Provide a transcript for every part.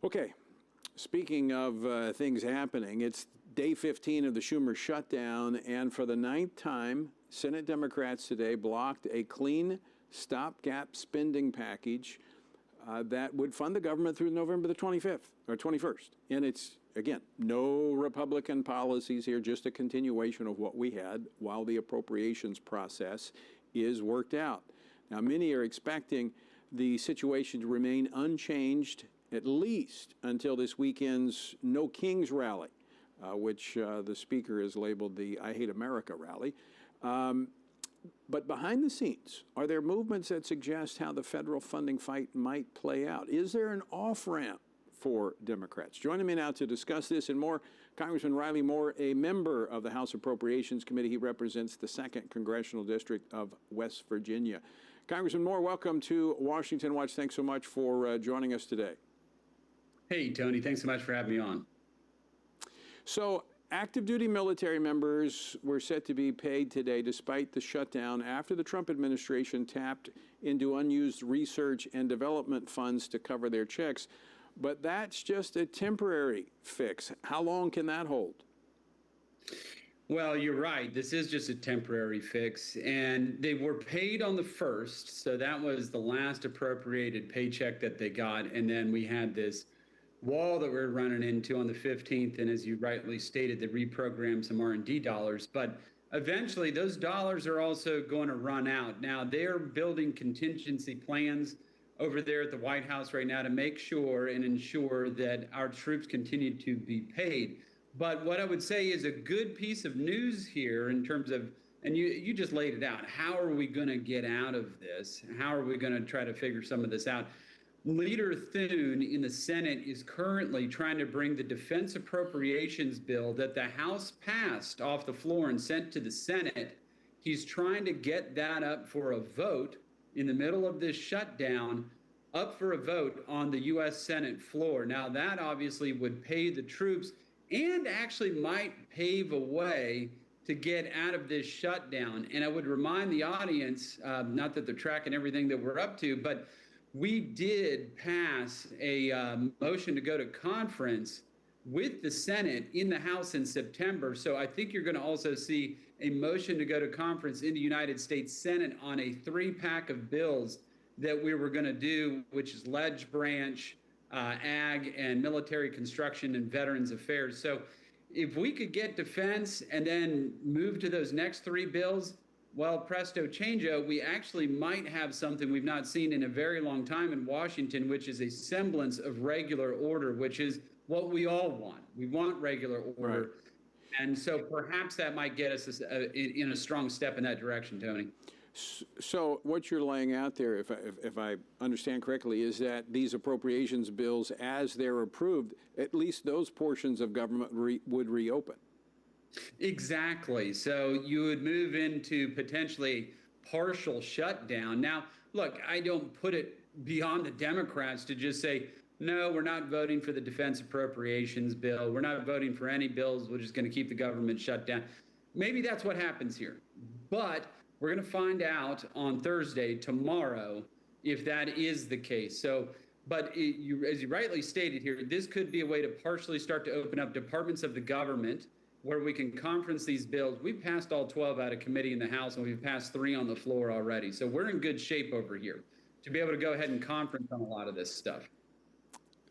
Okay, speaking of things happening, it's day 15 of the Schumer shutdown, and for the ninth time, Senate Democrats today blocked a clean stopgap spending package that would fund the government through November the 25th or 21st. And it's, again, no Republican policies here, just a continuation of what we had while the appropriations process is worked out. Now, many are expecting the situation to remain unchanged at least until this weekend's No Kings rally, which the speaker has labeled the I Hate America rally. But behind the scenes, are there movements that suggest how the federal funding fight might play out? Is there an off-ramp for Democrats? Joining me now to discuss this and more, Congressman Riley Moore, a member of the House Appropriations Committee. He represents the 2nd Congressional District of West Virginia. Congressman Moore, welcome to Washington Watch. Thanks so much for joining us today. Hey, Tony. Thanks so much for having me on. So, active duty military members were set to be paid today despite the shutdown after the Trump administration tapped into unused research and development funds to cover their checks. But that's just a temporary fix. How long can that hold? Well, you're right. This is just a temporary fix. And they were paid on the 1st. So that was the last appropriated paycheck that they got. And then we had this wall that we're running into on the 15th, and as you rightly stated, they reprogrammed some R&D dollars, but eventually those dollars are also going to run out. Now, they're building contingency plans over there at the White House right now to make sure and ensure that our troops continue to be paid. But what I would say is a good piece of news here in terms of, and you just laid it out, how are we going to get out of this? How are we going to try to figure some of this out? Leader Thune in the Senate is currently trying to bring the defense appropriations bill that the House passed off the floor and sent to the Senate. He's trying to get that up for a vote in the middle of this shutdown, up for a vote on the U.S. Senate floor. Now, that obviously would pay the troops and actually might pave a way to get out of this shutdown. And I would remind the audience, not that they're tracking everything that we're up to, but we did pass a motion to go to conference with the Senate in the House in September. So I think you're going to also see a motion to go to conference in the United States Senate on a 3-pack of bills that we were going to do, which is ledge branch, ag, and military construction and veterans affairs. So if we could get defense and then move to those next 3 bills, well, presto changeo, we actually might have something we've not seen in a very long time in Washington, which is a semblance of regular order, which is what we all want. We want regular order. Right. And so perhaps that might get us in a strong step in that direction, Tony. So what you're laying out there, if I understand correctly, is that these appropriations bills, as they're approved, at least those portions of government would reopen. Exactly. So you would move into potentially partial shutdown. Now, look, I don't put it beyond the Democrats to just say, no, we're not voting for the defense appropriations bill. We're not voting for any bills. We're just going to keep the government shut down. Maybe that's what happens here. But we're going to find out on Thursday, tomorrow, if that is the case. So, but as you rightly stated here, this could be a way to partially start to open up departments of the government where we can conference these bills. We've passed all 12 out of committee in the House, and we've passed 3 on the floor already. So we're in good shape over here to be able to go ahead and conference on a lot of this stuff.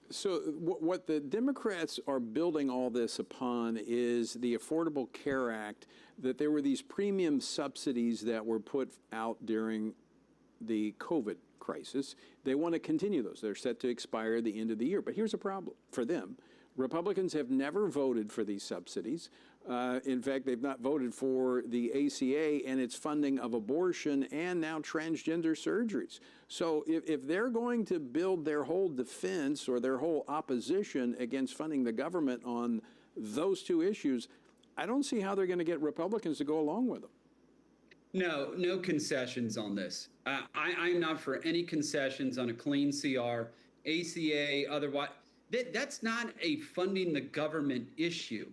So what the Democrats are building all this upon is the Affordable Care Act, that there were these premium subsidies that were put out during the COVID crisis. They want to continue those. They're set to expire at the end of the year. But here's a problem for them. Republicans have never voted for these subsidies. In fact, they've not voted for the ACA and its funding of abortion and now transgender surgeries. So if they're going to build their whole defense or their whole opposition against funding the government on those 2 issues, I don't see how they're going to get Republicans to go along with them. No concessions on this. I'm not for any concessions on a clean CR, ACA, otherwise. That's not a funding the government issue.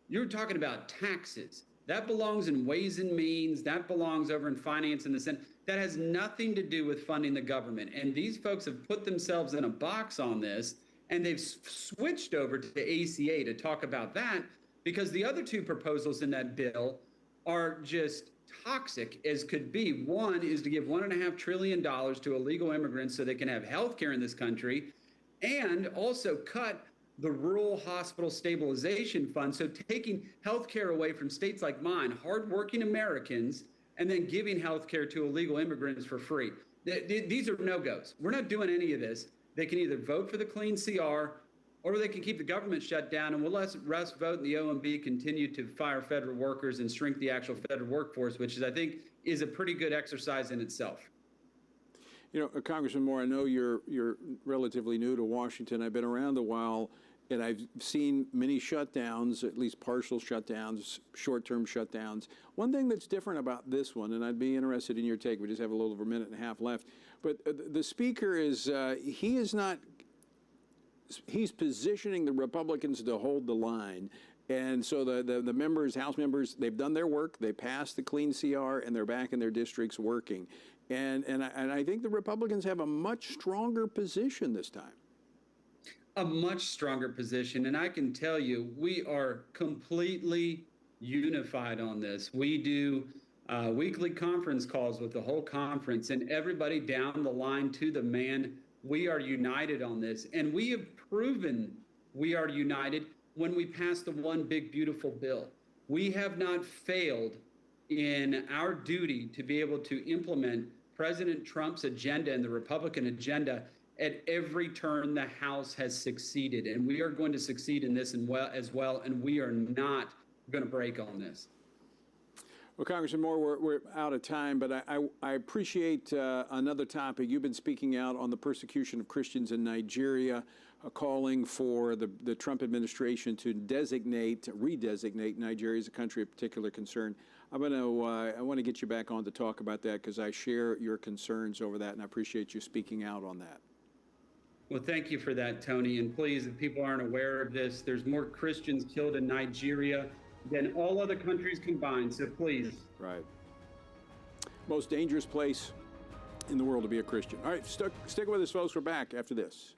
You're talking about taxes. That belongs in Ways and Means. That belongs over in Finance in the Senate. That has nothing to do with funding the government. And these folks have put themselves in a box on this. And they've switched over to the ACA to talk about that because the other two proposals in that bill are just toxic as could be. One is to give $1.5 trillion to illegal immigrants so they can have health care in this country, and also cut the rural hospital stabilization fund. So taking health care away from states like mine, hardworking Americans, and then giving health care to illegal immigrants for free. These are no-goes. We're not doing any of this. They can either vote for the clean CR, or they can keep the government shut down, and we'll let Russ vote and the OMB continue to fire federal workers and shrink the actual federal workforce, which is, I think, is a pretty good exercise in itself. You know, Congressman Moore, I know you're relatively new to Washington. I've been around a while, and I've seen many shutdowns, at least partial shutdowns, short-term shutdowns. One thing that's different about this one, and I'd be interested in your take, we just have a little over a minute and a half left, but the Speaker is, he's positioning the Republicans to hold the line. And so the members, House members, they've done their work. They passed the clean CR, and they're back in their districts working. And I think the Republicans have a much stronger position this time. A much stronger position. And I can tell you, we are completely unified on this. We do weekly conference calls with the whole conference, and everybody down the line to the man. We are united on this. And we have proven we are united when we pass the one big, beautiful bill. We have not failed in our duty to be able to implement President Trump's agenda and the Republican agenda. At every turn, the House has succeeded, and we are going to succeed in this as well, and we are not going to break on this. Well, Congressman Moore, we're out of time, but I appreciate another topic. You've been speaking out on the persecution of Christians in Nigeria, calling for the Trump administration to redesignate Nigeria as a country of particular concern. I want to get you back on to talk about that because I share your concerns over that, and I appreciate you speaking out on that. Well, thank you for that, Tony. And please, if people aren't aware of this, there's more Christians killed in Nigeria than all other countries combined. So please. Right. Most dangerous place in the world to be a Christian. All right, stick with us, folks. We're back after this.